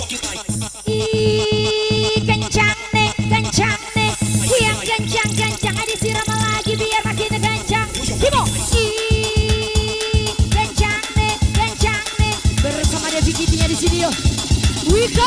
Ih, kencang nih, yang kencang disiram lagi biar makin kencang. Timo, ih, kencang nih, bersama Devi Kitty-nya di sini yo. We go.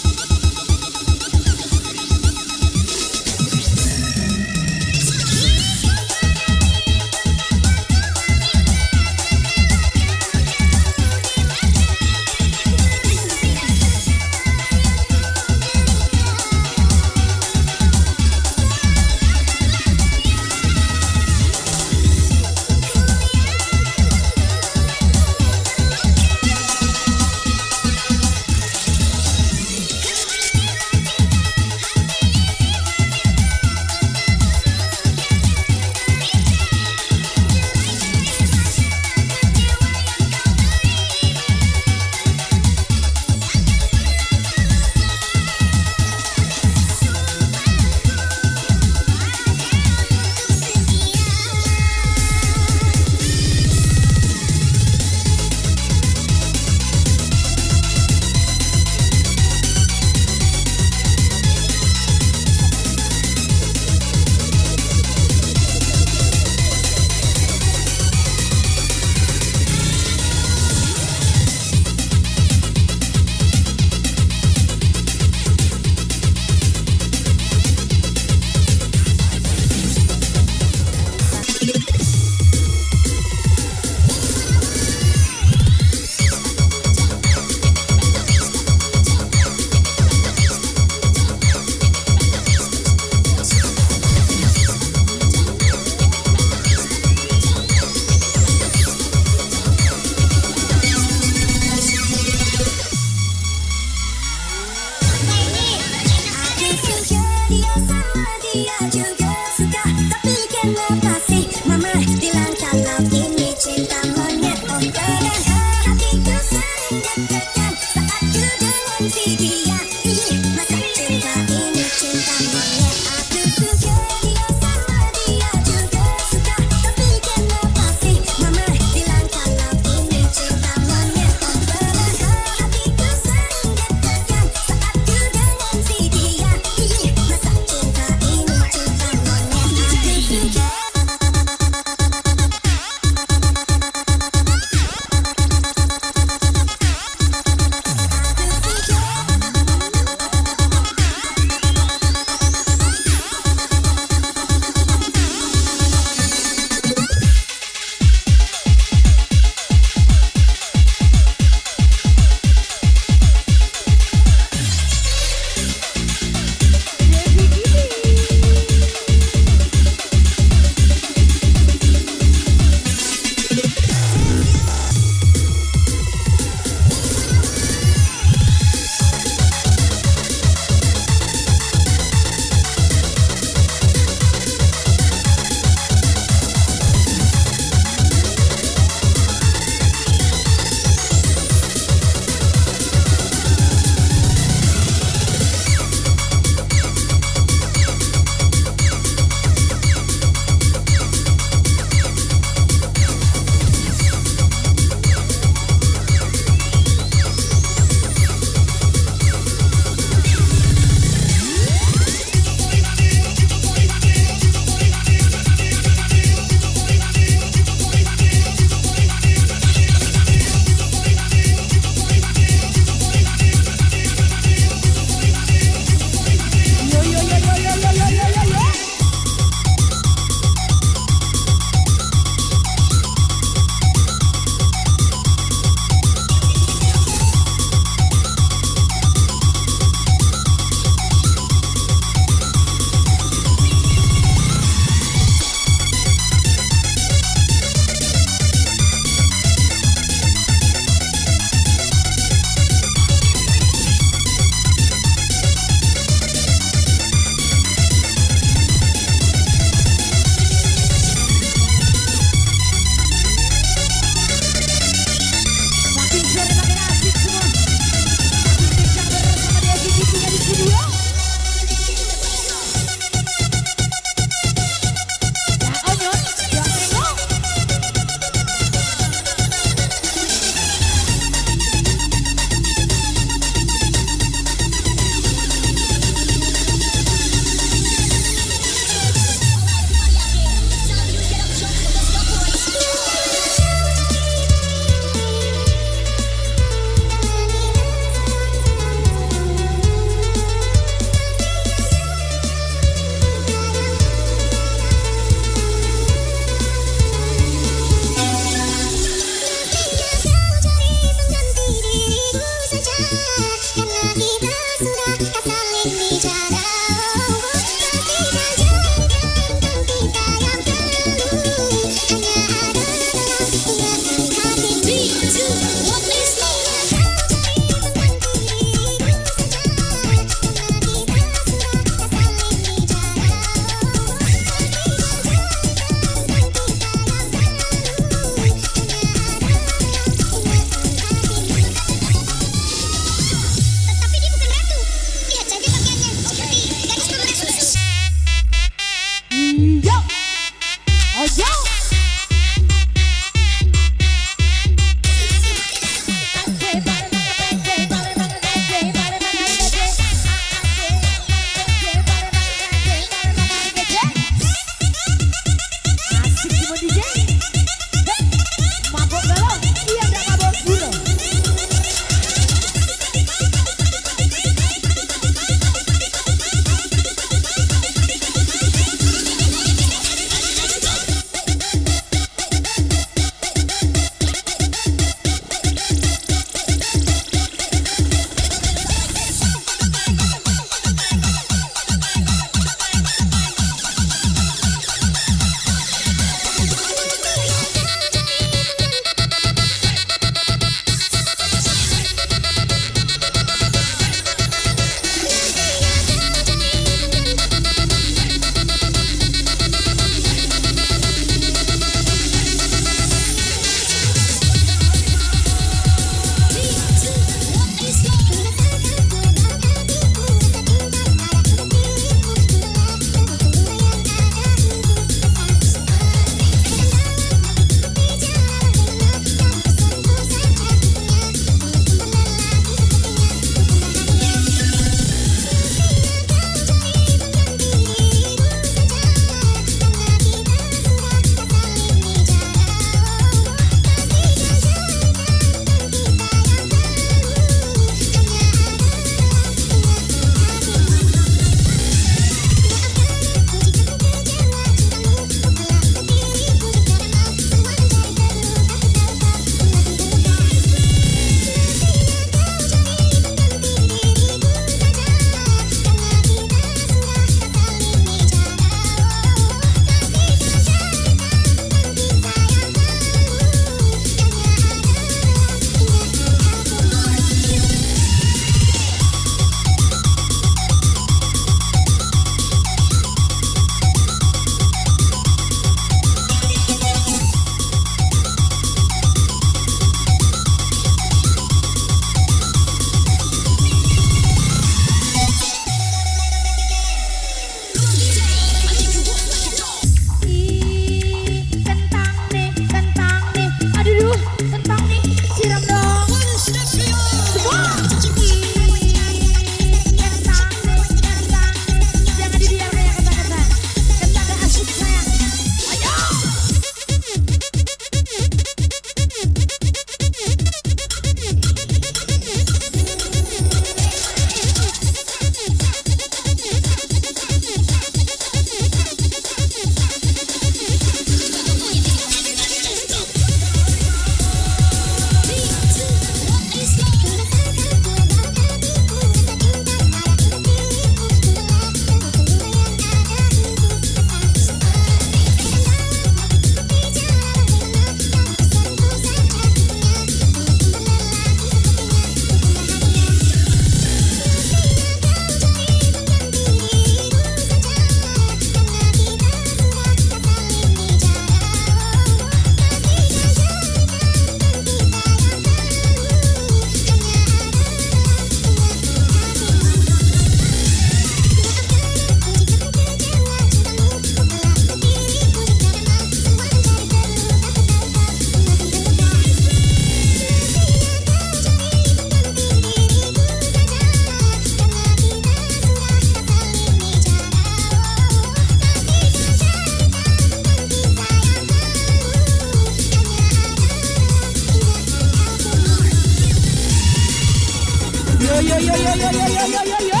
Yo yo yo yo yo yo yo yo yo yo.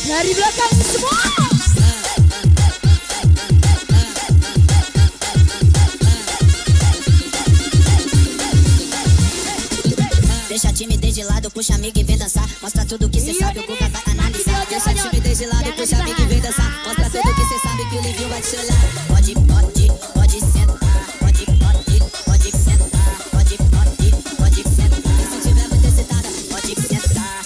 Dari belakang semua. Deixa a timidez de lado, puxa amigo e vem dançar. Mostra tudo que cê sabe, o Guga vai analisar. Deixa a timidez de lado, puxa amigo e vem dançar. Mostra tudo que cê sabe, que o Livinho vai te olhar. Pode, pode, pode sentar. Pode, pode, pode sentar. Pode, pode, pode sentar. E se tiver muito excitada, pode sentar. Pode sentar.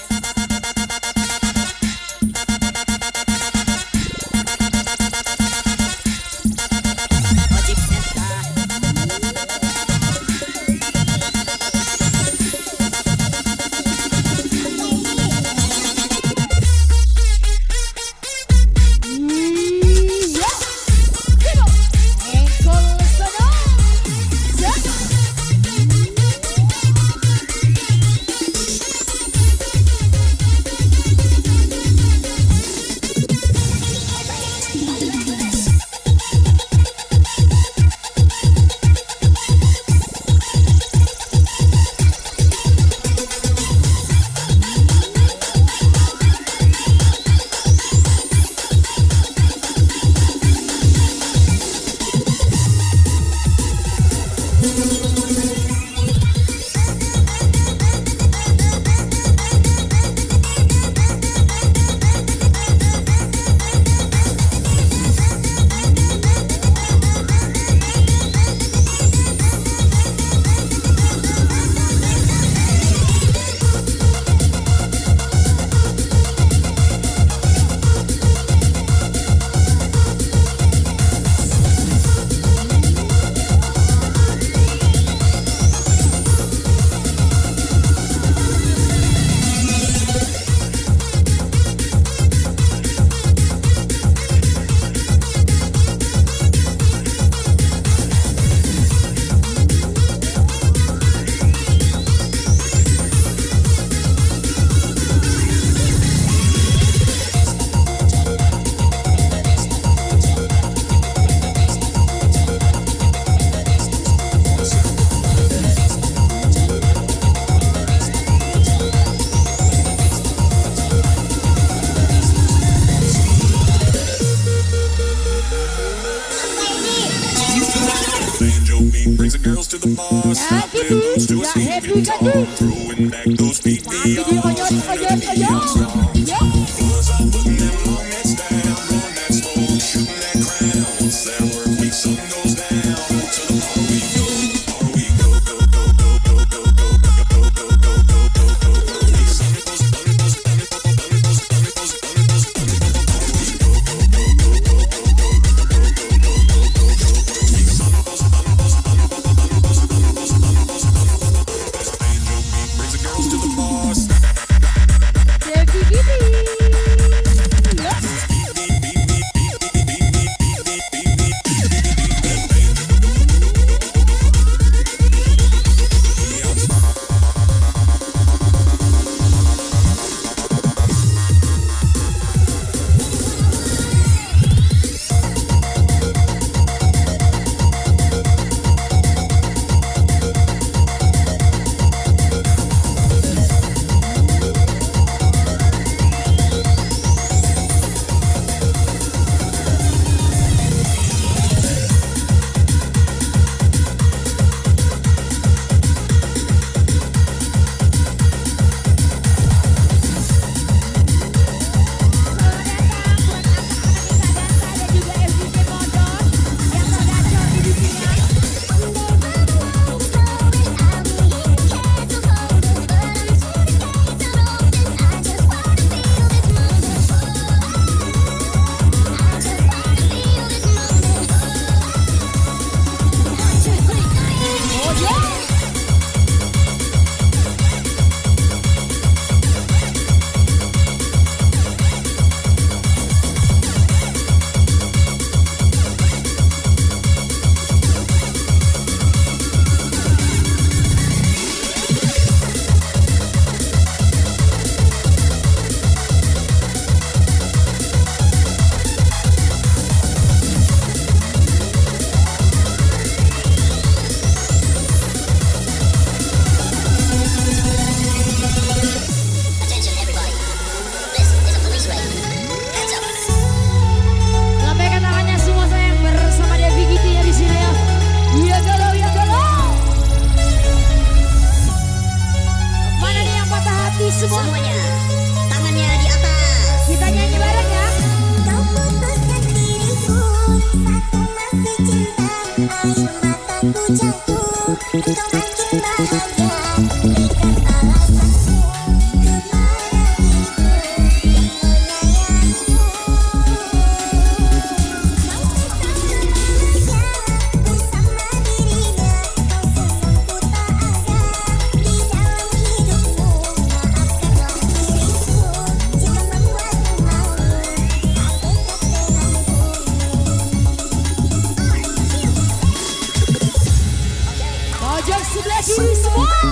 Brings the girls to the bar, stop their boots to a steaming tar, throwing back those feet beyond. Buzz off, putting them long nets down, blowing that smoke, shooting that crown. Once that work week sun goes down, to the bar we go, go, go, go, go, go, go, go, go, go, go, go, go, go, go, go. Week sun goes, sun goes, sun goes, sun goes, sun goes, sun goes, sun goes, bar we go, go, go, go, go, go, go, go, go, go, go, go, go. Week sun goes, sun goes, sun goes, sun goes, sun goes, sun goes, sun goes. Banjo beat brings the girls to the bar. Pojok sebelah kiri semua.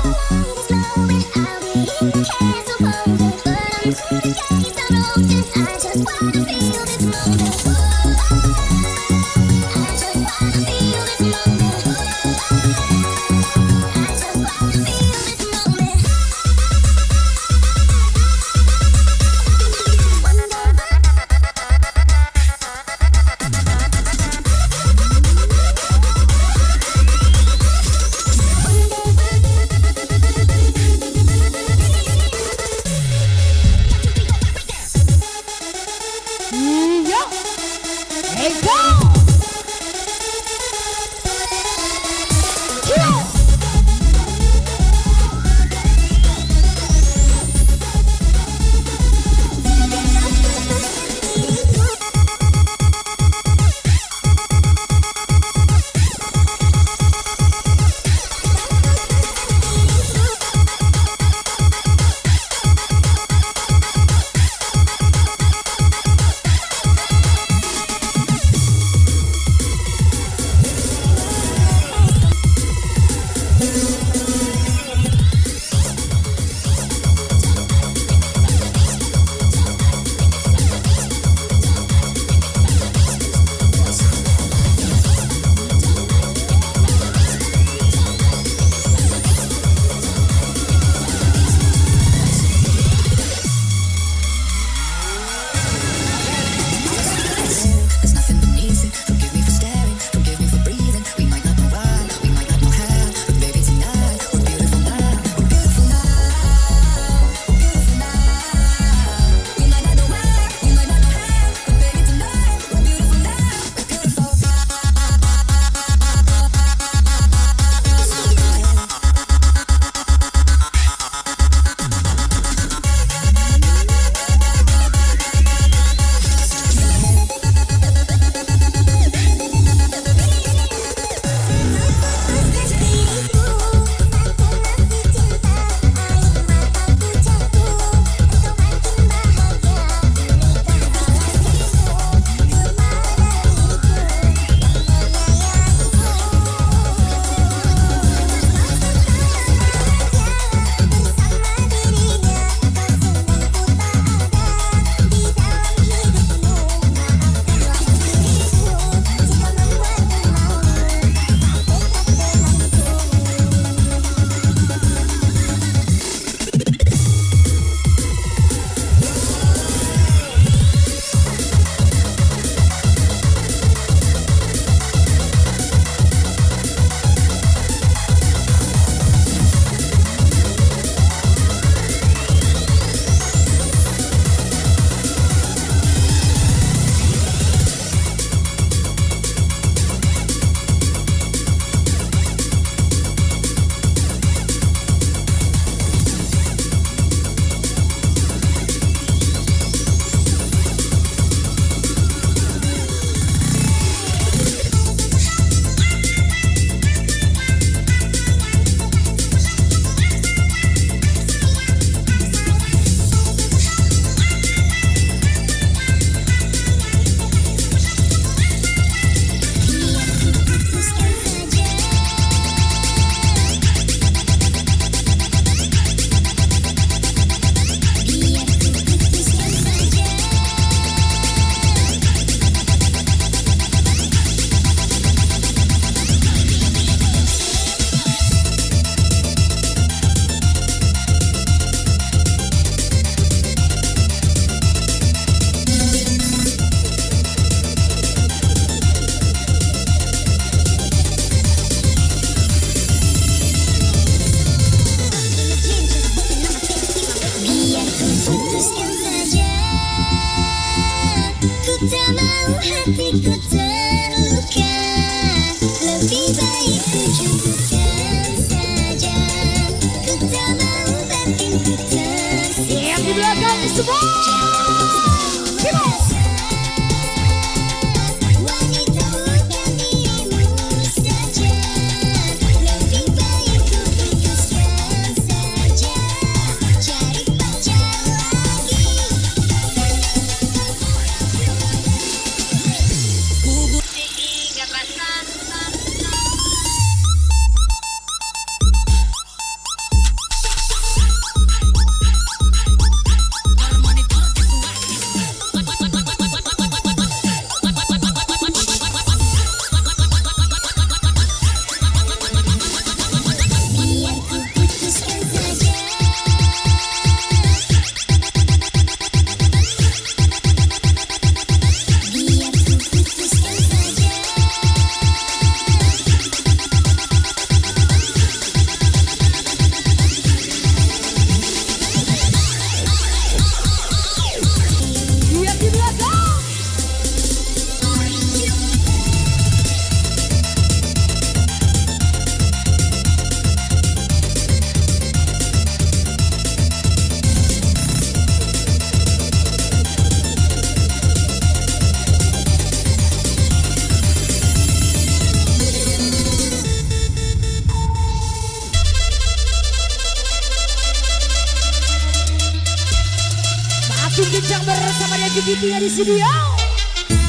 Chiquitinha di studio.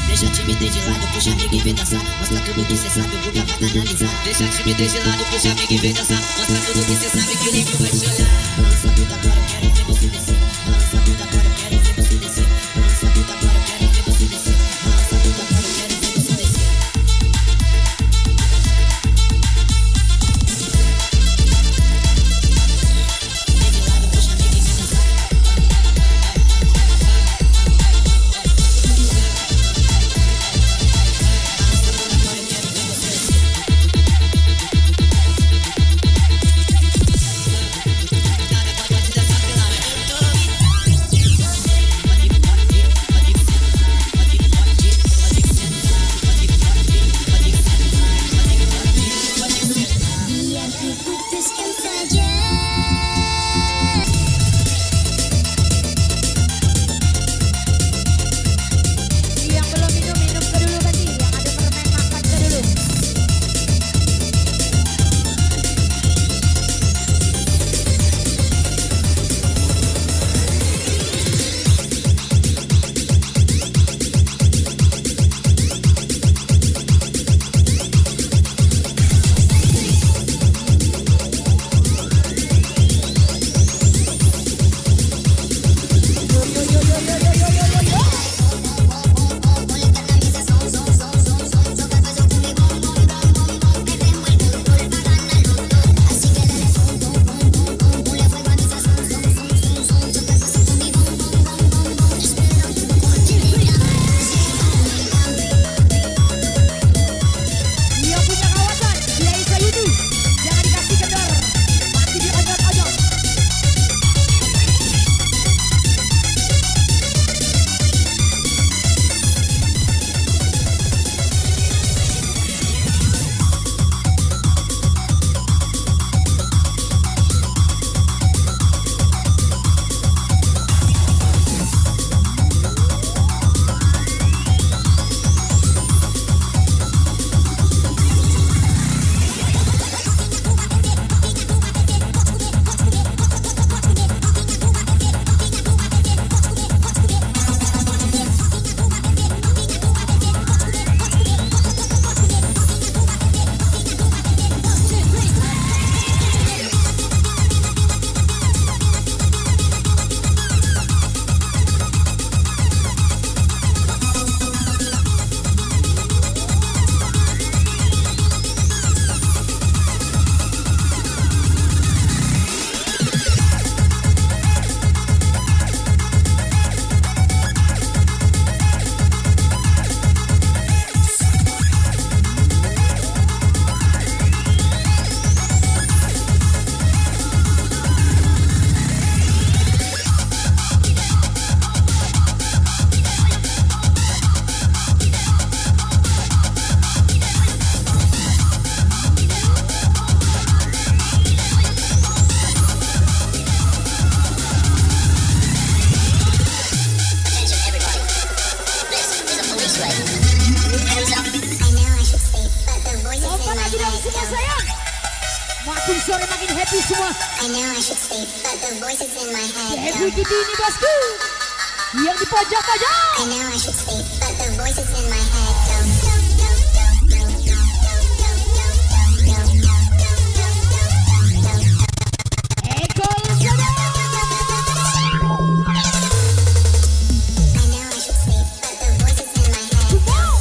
Deixa a timidez de lado, puxa amiga e vem dançar. Mostra tudo que cê sabe, o Guga vai analisar. Deixa a timidez de lado, puxa amiga e vem dançar. Mostra tudo que cê sabe, que o livro vai te olhar. Balança tudo agora, eu quero ver você descer. Balança tudo agora, eu quero ver você descer. Balança tudo agora, eu quero ver você descer. Balança tudo agora, eu quero ver você descer. Yang belum minum minum ke dulu Bandi. Yang ada permen makan ke dulu. Yang punya kawasan, dia Isa Yudi. Jangan dikasih kendor. Masih diojok-ojok. Kompak lagi dong semua sayang. Makin sore makin happy semua. I know I should sleep, but the voices in my head Happy don't. gini ini bosku. Yang di pojok-pojok. I know I should sleep, but the voices in my head don't. Ekor sana. I know I should sleep, but the voices in my head don't.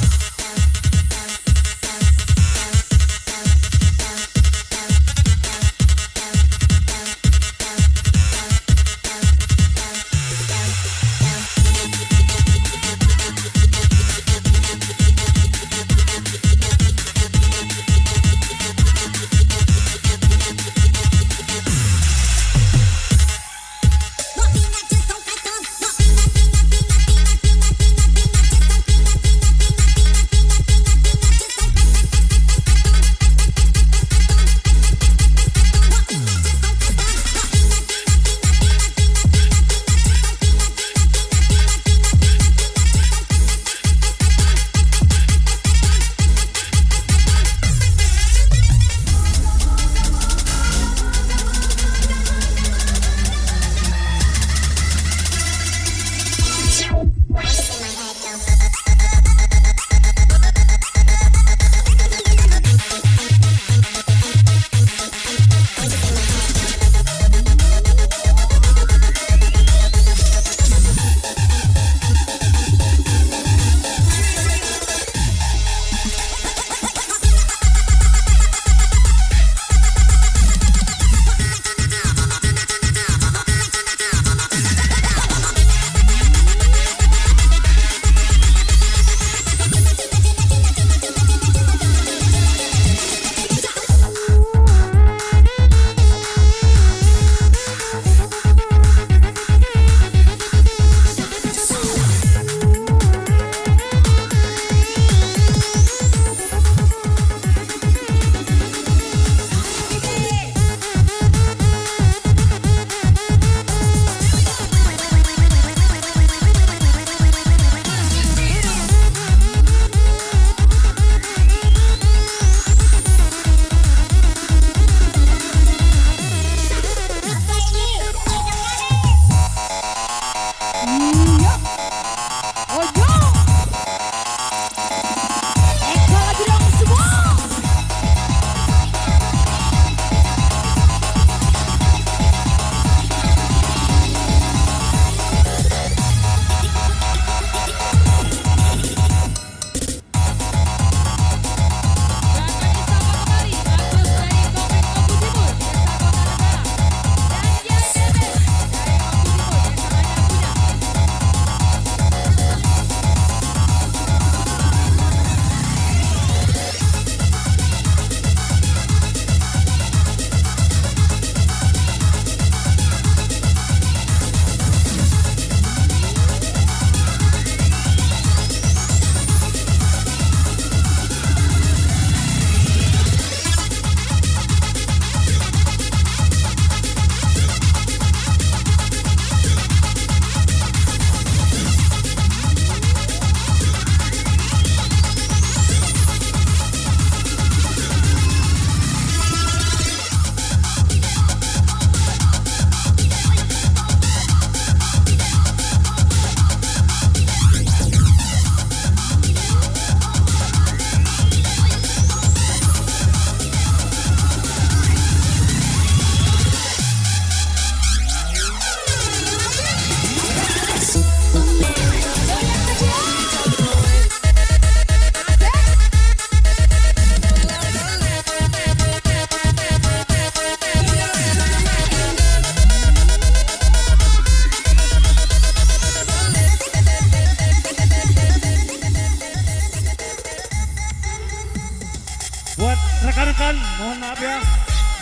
rekan-rekan, mohon maaf ya,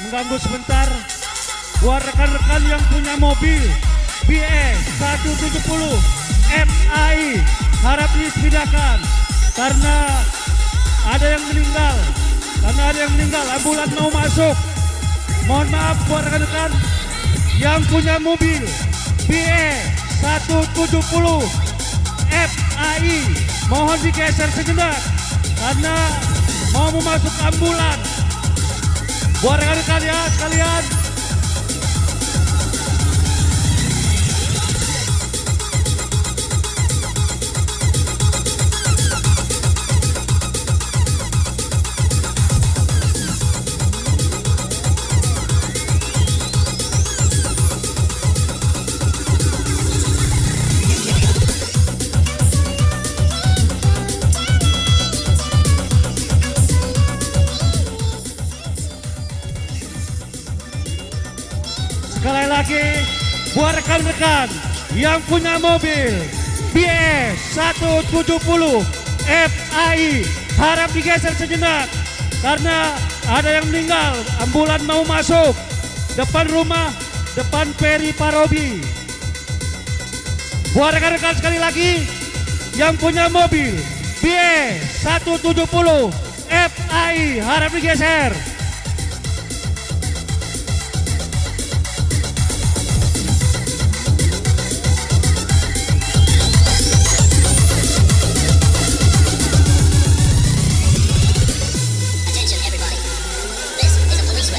mengganggu sebentar. Buat rekan-rekan yang punya mobil BE 170 FAI harap dipindahkan karena ada yang meninggal. Ambulan mau masuk. Mohon maaf buat rekan-rekan yang punya mobil BE 170 FAI, mohon digeser sejenak karena mau masuk ambulan. Buat rekan-rekan ya sekalian. Sekali lagi, buat rekan-rekan yang punya mobil BE 170 FAI harap digeser sejenak karena ada yang meninggal. Ambulan mau masuk depan rumah, depan Peri Parobi. Buat rekan-rekan sekali lagi yang punya mobil BE 170 FAI harap digeser.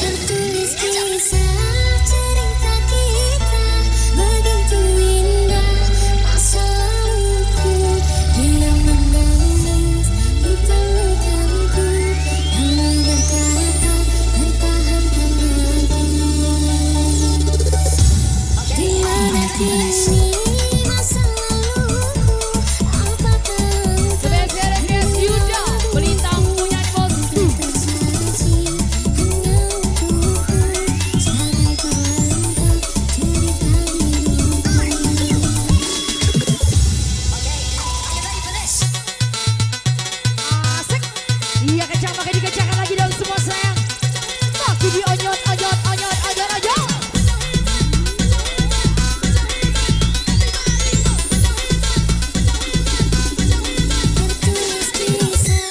Tertulis kisah cerita kita, begitu indah masa laluku yang menangis di tanganku, hanya berkata pertahankan hati. Di mana kini masa laluku, apakah Spesial guest Yuda, pelintang punya bosku. Asik. Iya kencang, pakai dikencangkan lagi dong semua sayang. Makin dionyot. tertulis kisah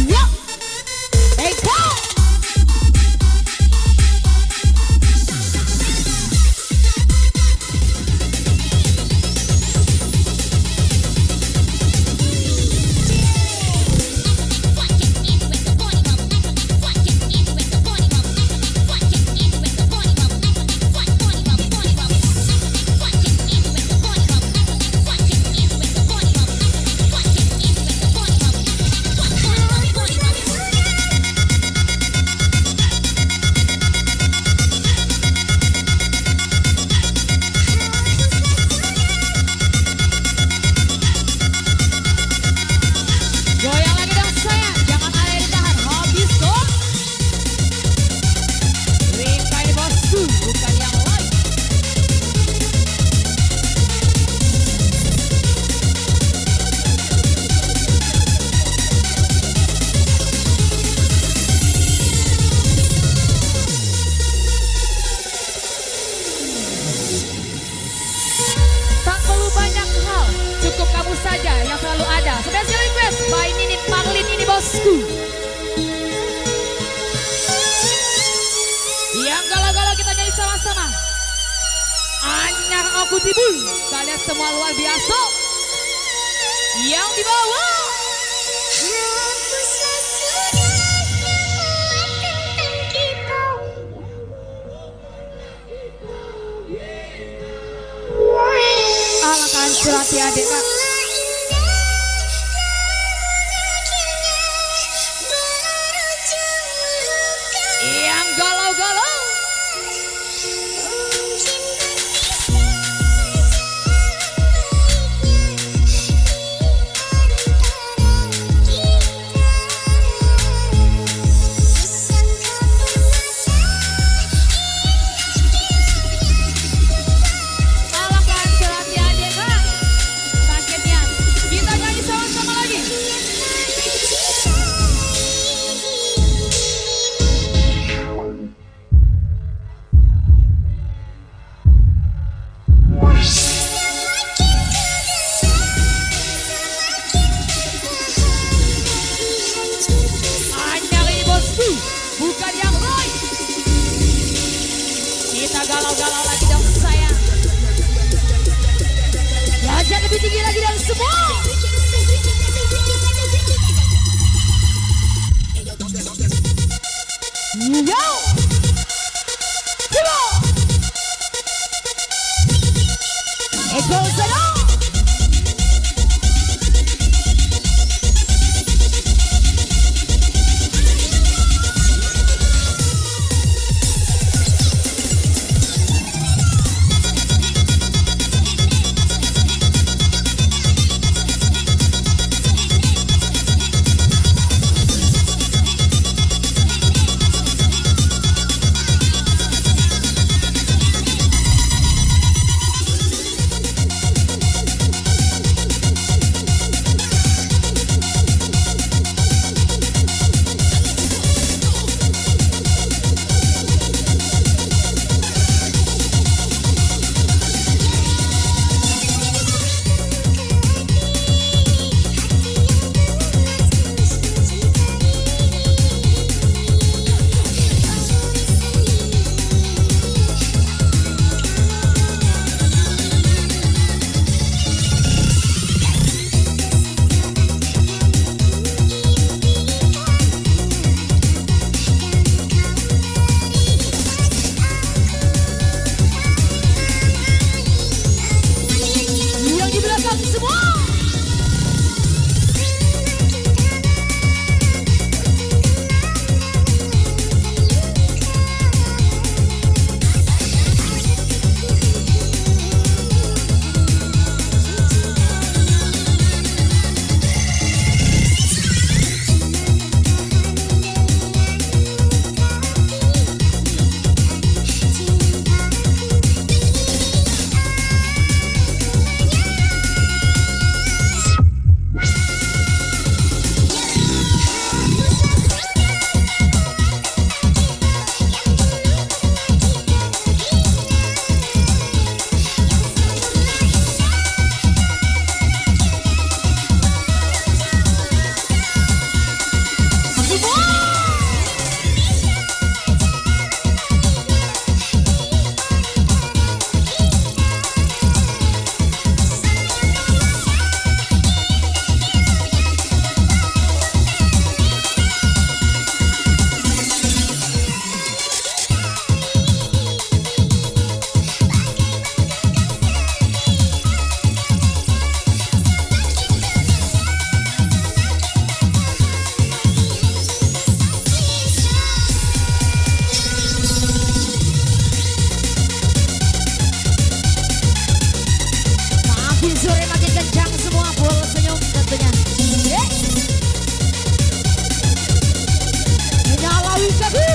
Yo. Hey, go. Goyang lagi dong sayang, jangan ada yang ditahan, habis kok. Ringka ini bosku, bukan yang lain. Tak perlu banyak hal, cukup kamu saja yang selalu ada. Special request by Ninit Marlin ini bosku. Yang galau-galau kita nyanyi sama-sama. Anyar aku tibul, kalian semua luar biasa. Yang di bawah. hapuslah sudah semua tentang kita. Alakan surati adik kak. Yang galau-galau. Cinta lebih tinggi lagi dan semua. Yo, Timo, Eko Seno. Yang di belakang semua. Makin sore makin kencang semua full senyum tentunya. Menyala wikaku.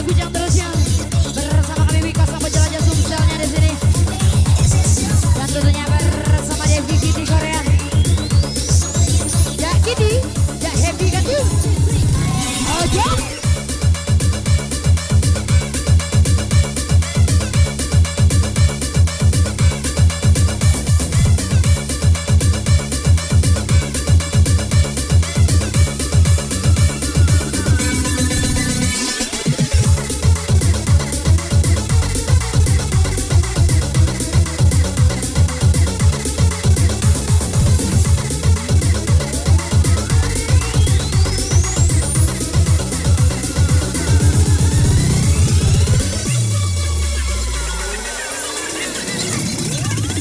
ayo kujang terusnya bersama kami Wika sama jelajah Sumselnya di sini. Dan tentunya bersama Devi Kitty Korea. Ya Kitty, ya happy kan tuh? Oke.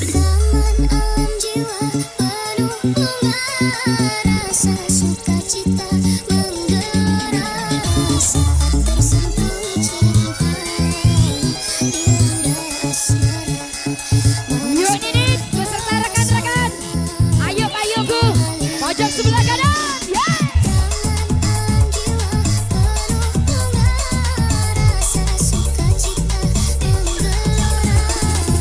Taman alam jiwa penuh bunga, rasa sukacita menggelora saat tersentuh cinta dilanda asmara. Yuk Didit beserta rekan-rekan. Ayo payungku pojok sebelah kanan. Yeah. Taman alam jiwa penuh bunga, rasa sukacita menggelora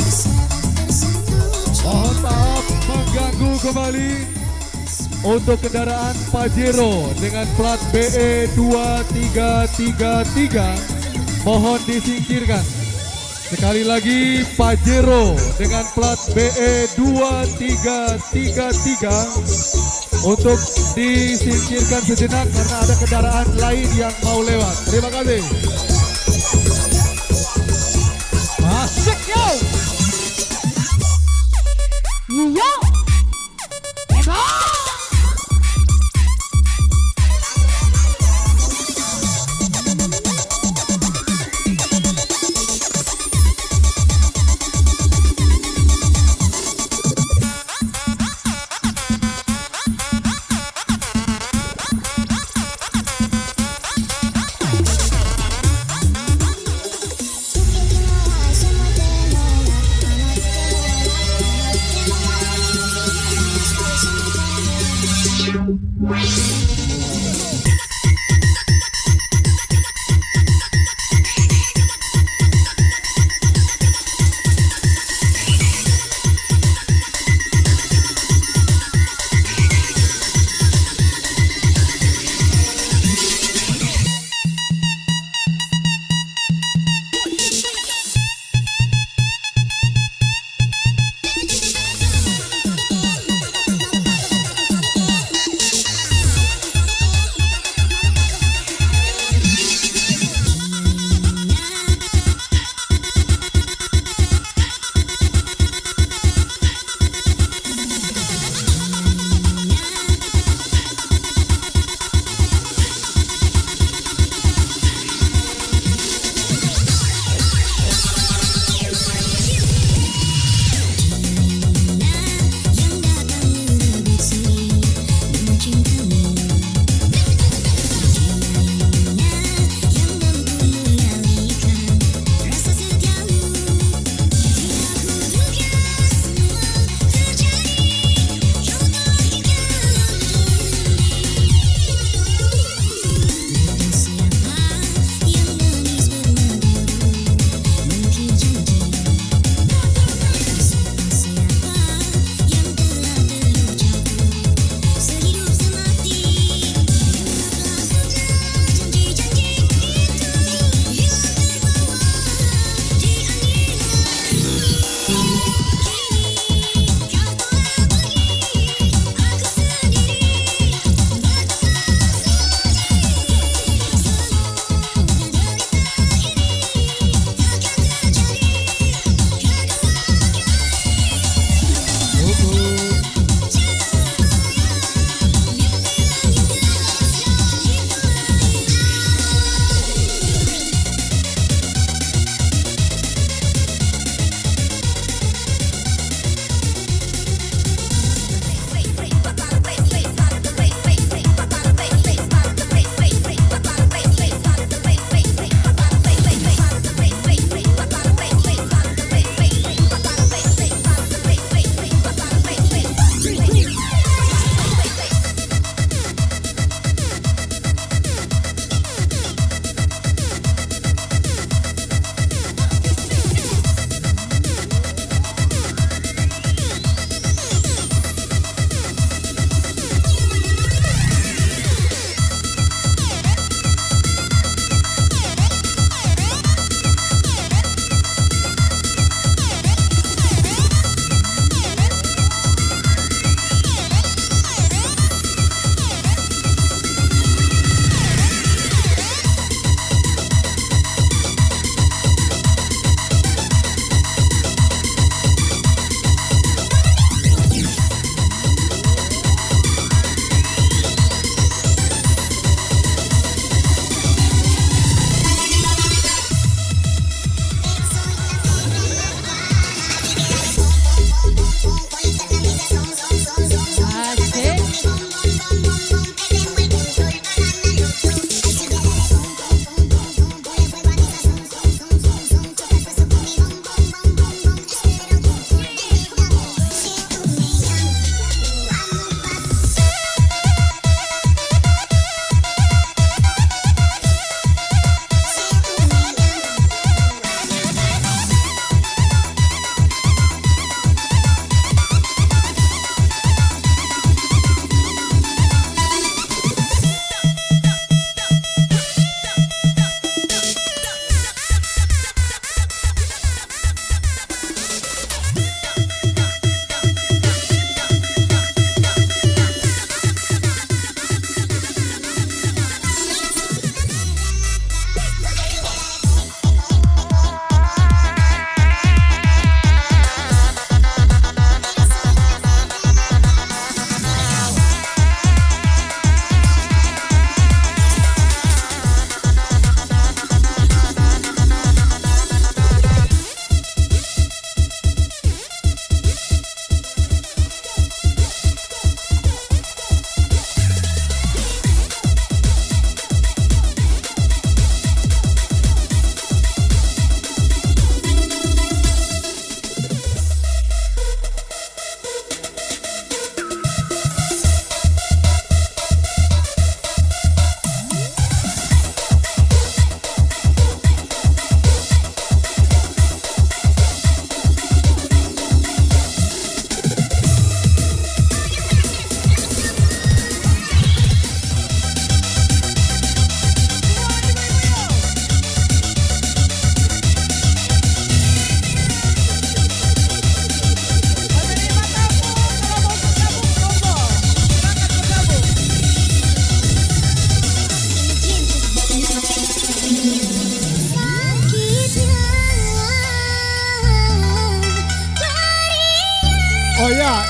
saat tersentuh Mohon maaf mengganggu kembali untuk kendaraan Pajero dengan plat BE 2333 mohon disingkirkan. Sekali lagi Pajero dengan plat BE 2333 untuk disingkirkan sejenak karena ada kendaraan lain yang mau lewat. Terima kasih. Masuk yo. Yo. Ebo.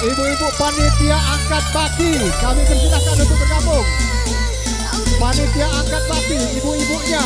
ibu-ibu panitia angkat baki, kami persilahkan untuk bergabung. Panitia angkat baki, ibu-ibunya.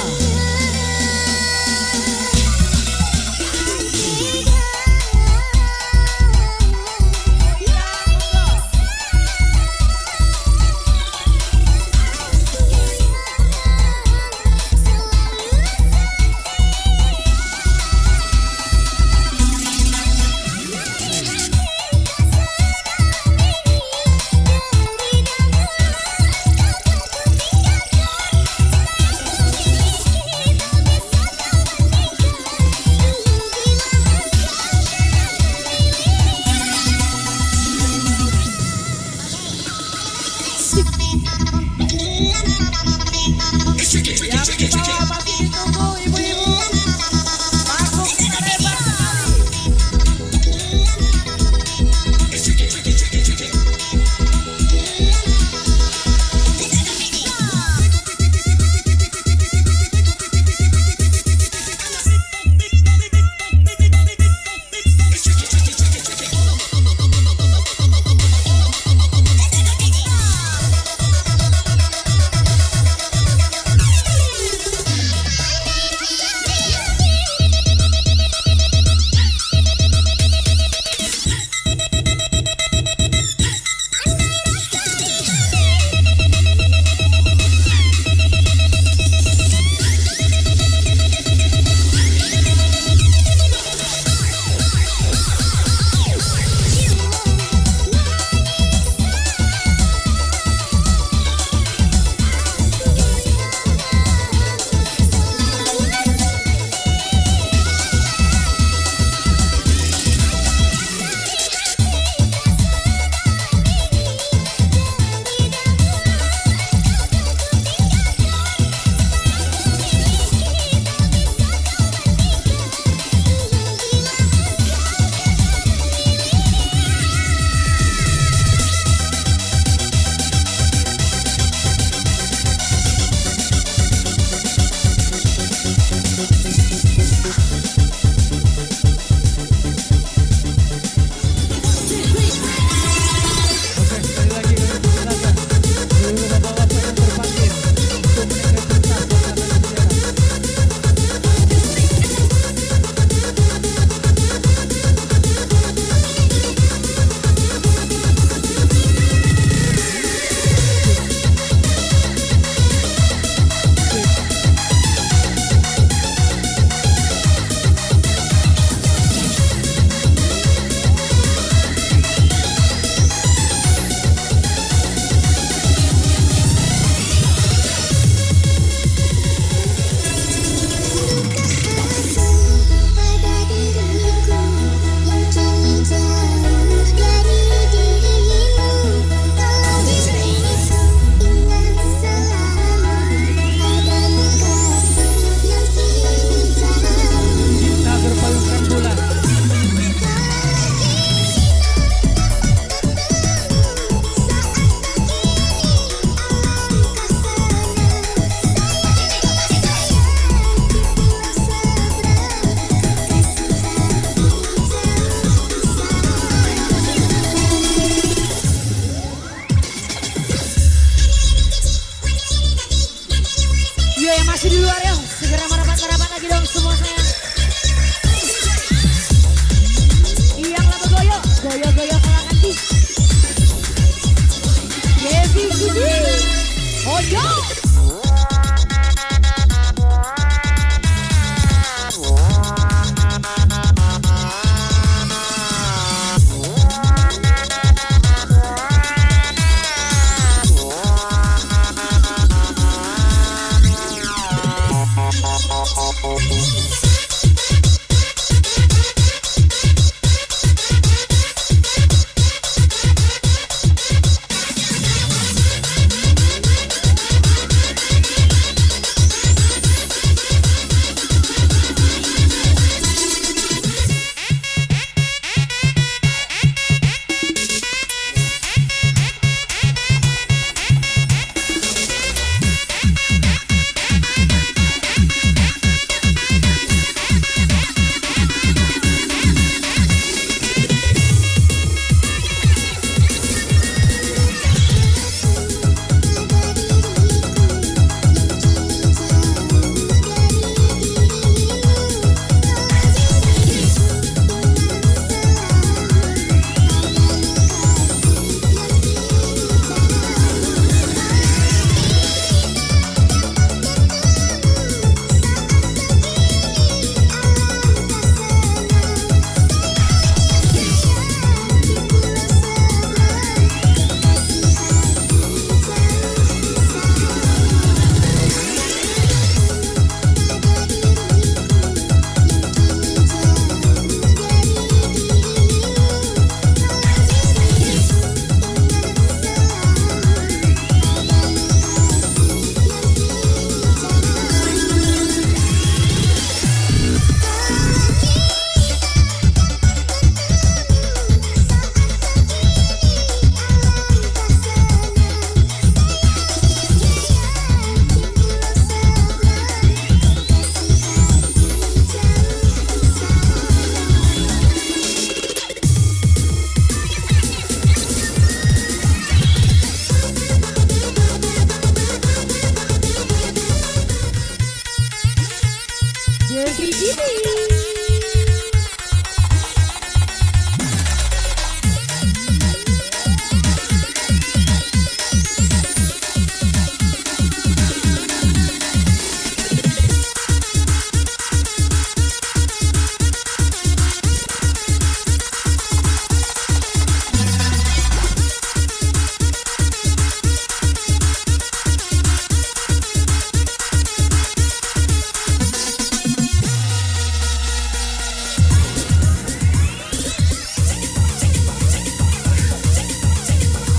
masih di luar ya, segera merapat lagi dong semua saya. Yang lama goyo kalangan di Devi Gudi Ojo. VGT.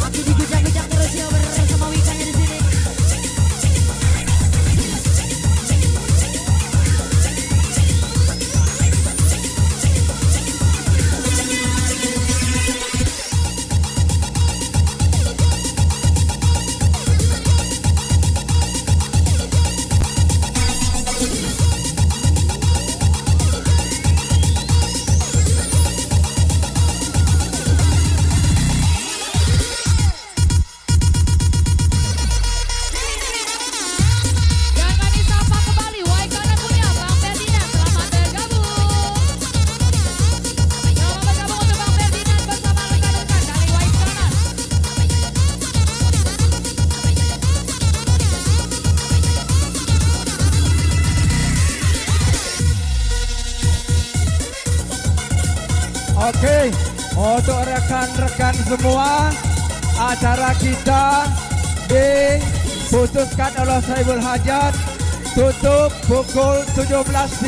Makin diguncang-guncang terus ya bersama Wikanya di sini. Dan kami sapa kembali Waikana punya Bang Ferdinand, selamat bergabung. Selamat bergabung untuk Bang Ferdinand bersama rekan-rekan dari Waikana. Oke, untuk rekan-rekan semua, acara kita diputuskan oleh Saiful Hajat tutup pukul 17.30.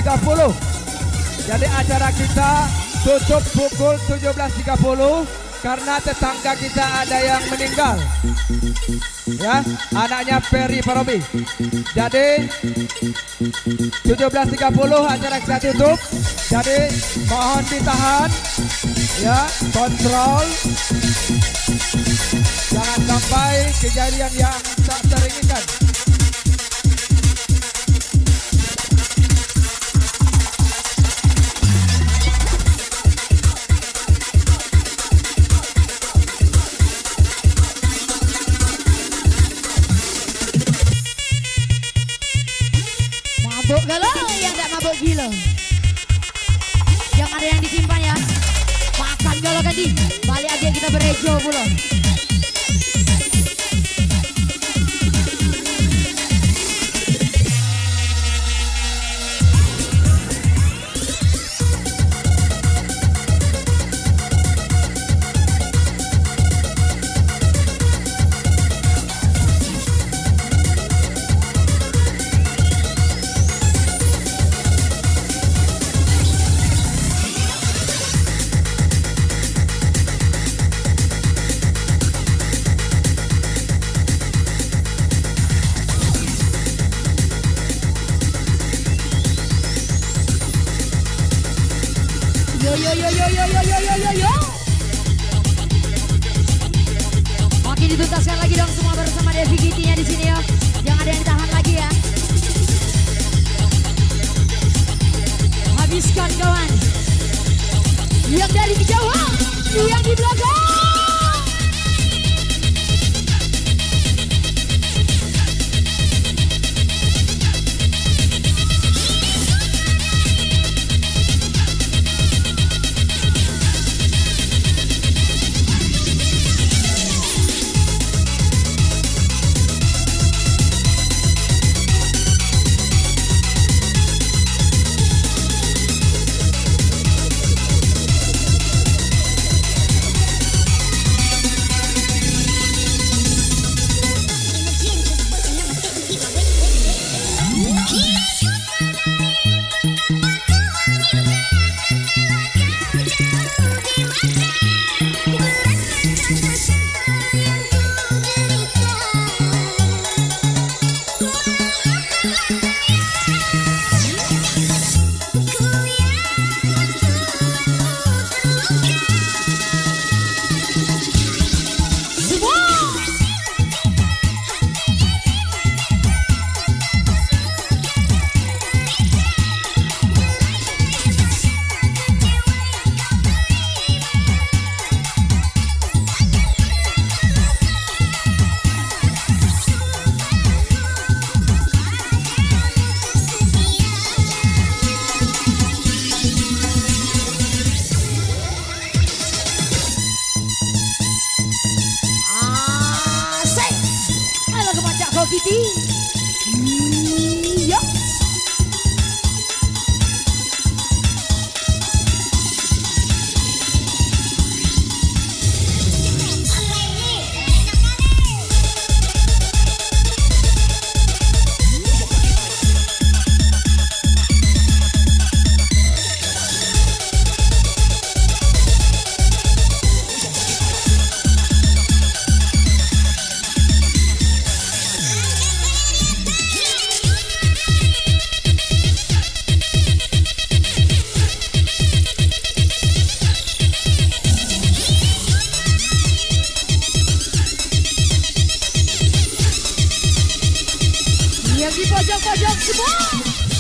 Jadi acara kita tutup pukul 17.30 karena tetangga kita ada yang meninggal. Ya, anaknya Ferry Parobi. Jadi 17.30 acara kita tutup. Jadi mohon ditahan, ya, kontrol. Jangan sampai kejadian yang tak teringinkan. Mabuk galau yang tak mabuk gila. Jangan ada yang disimpan ya. Makan galau ganti. Balik aja kita berejo pula. Yo. Makin dituntaskan lagi dong semua bersama Devi GT-nya di sini ya. Jangan ada yang ditahan lagi ya. Habiskan kawan. Yang dari kejauhan, yang di belakang. Pasti. Iya. Yang di pojok-pojok semua.